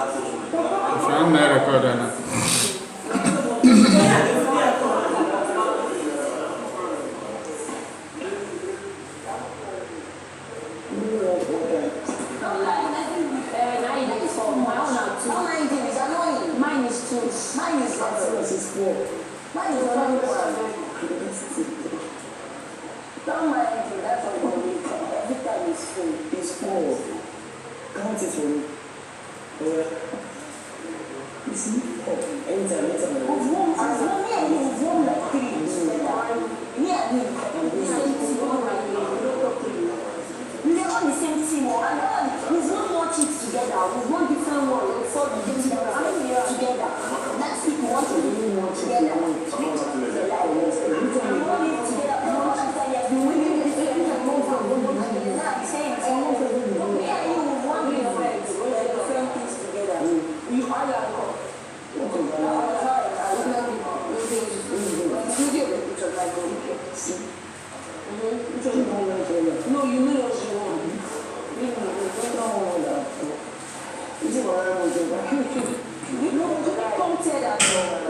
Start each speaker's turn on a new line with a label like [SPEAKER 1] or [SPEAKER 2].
[SPEAKER 1] If I'm not recording,
[SPEAKER 2] Mine is two. Mine is four. Mine is one. Don't mind you, that's what you need. Every time is full. It's full. Count it for me. You see? Anytime. We've won like three. Me and him. We are on the same team. We've won more chips together. We've won different ones. We've fought together. That's if you want to do more together. We won it together. We've winning it together. Me and you won different things together. You are your uncle. No, you know what you want. You know, don't tell that.